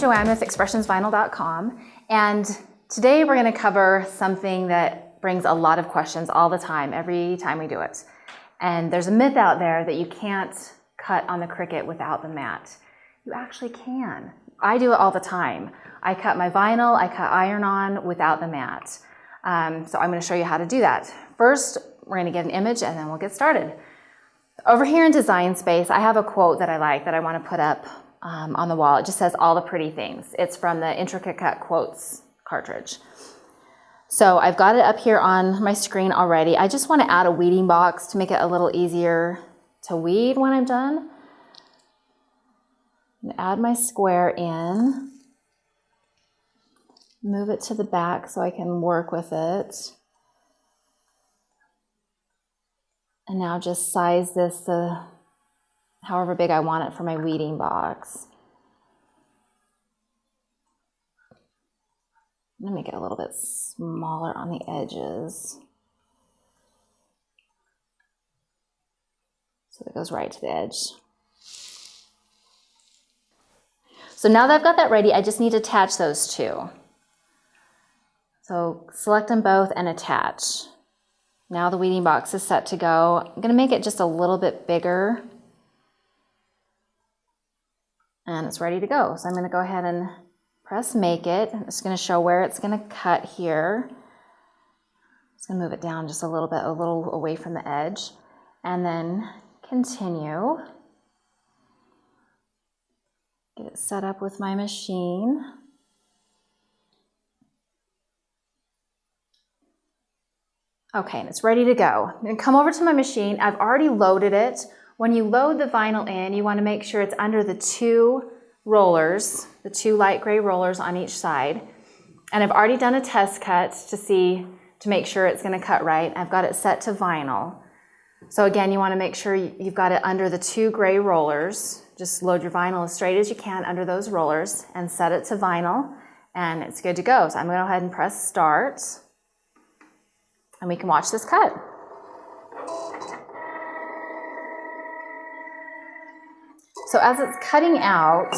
JoAnn with expressionsvinyl.com, and today we're going to cover something that brings a lot of questions all the time, every time we do it. And there's a myth out there that you can't cut on the Cricut without the mat. You actually can. I do it all the time. I cut my vinyl, I cut iron-on without the mat. So I'm going to show you how to do that. First, we're going to get an image and then we'll get started. Over here in Design Space, I have a quote that I like that I want to put up on the wall. It just says all the pretty things. It's from the Intricate Cut Quotes cartridge. So I've got it up here on my screen already. I just want to add a weeding box to make it a little easier to weed when I'm done. I'm going to add my square in, move it to the back so I can work with it. And now just size this however big I want it for my weeding box. I'm going to make it a little bit smaller on the edges, so it goes right to the edge. So now that I've got that ready, I just need to attach those two. So select them both and attach. Now the weeding box is set to go. I'm going to make it just a little bit bigger. And it's ready to go. So I'm going to go ahead and press make it. It's going to show where it's going to cut here. Just going to move it down just a little away from the edge. And then continue. Get it set up with my machine. Okay, and it's ready to go. I'm going to come over to my machine. I've already loaded it. When you load the vinyl in, you want to make sure it's under the two rollers, the two light gray rollers on each side. And I've already done a test cut to make sure it's going to cut right. I've got it set to vinyl. So again, you want to make sure you've got it under the two gray rollers. Just load your vinyl as straight as you can under those rollers and set it to vinyl, and it's good to go. So I'm going to go ahead and press start, and we can watch this cut. So as it's cutting out,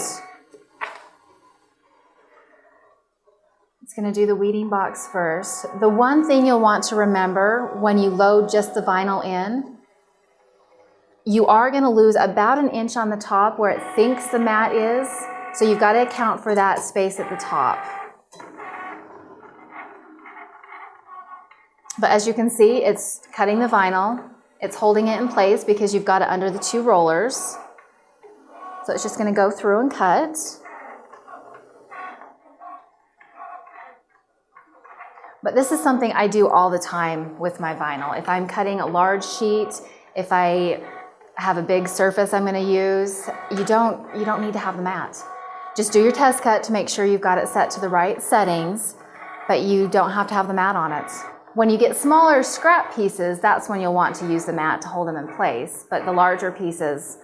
it's going to do the weeding box first. The one thing you'll want to remember when you load just the vinyl in, you are going to lose about 1 inch on the top where it thinks the mat is. So you've got to account for that space at the top. But as you can see, it's cutting the vinyl. It's holding it in place because you've got it under the two rollers. So it's just going to go through and cut. But this is something I do all the time with my vinyl. If I'm cutting a large sheet, if I have a big surface I'm going to use, you don't need to have the mat. Just do your test cut to make sure you've got it set to the right settings, but you don't have to have the mat on it. When you get smaller scrap pieces, that's when you'll want to use the mat to hold them in place. But the larger pieces,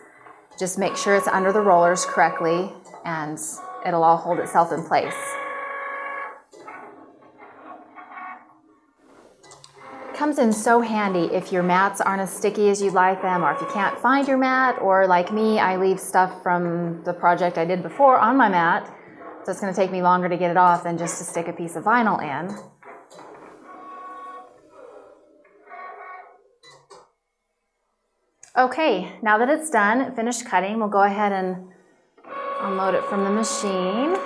just make sure it's under the rollers correctly and it'll all hold itself in place. It comes in so handy if your mats aren't as sticky as you'd like them, or if you can't find your mat, or like me, I leave stuff from the project I did before on my mat, so it's going to take me longer to get it off than just to stick a piece of vinyl in. Okay, now that it's done, finished cutting, we'll go ahead and unload it from the machine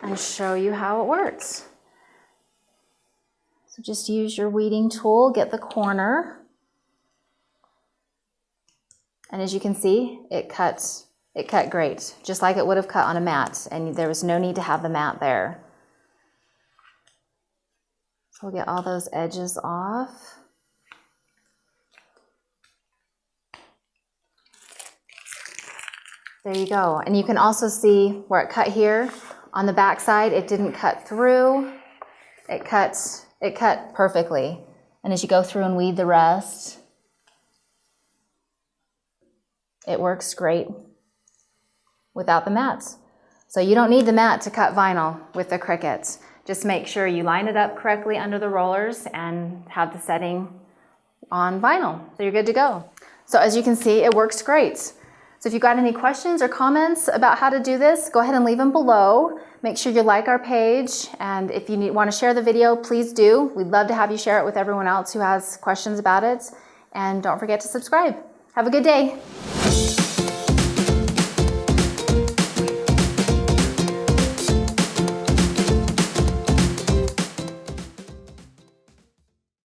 and show you how it works. So just use your weeding tool, get the corner, and as you can see, it cut great, just like it would have cut on a mat, and there was no need to have the mat there. So we'll get all those edges off. There you go. And you can also see where it cut here. On the back side, it didn't cut through. It cut perfectly. And as you go through and weed the rest, it works great without the mats. So you don't need the mat to cut vinyl with the Cricut. Just make sure you line it up correctly under the rollers and have the setting on vinyl. So you're good to go. So as you can see, it works great. So if you've got any questions or comments about how to do this, go ahead and leave them below. Make sure you like our page, and if you want to share the video, please do. We'd love to have you share it with everyone else who has questions about it. And don't forget to subscribe. Have a good day.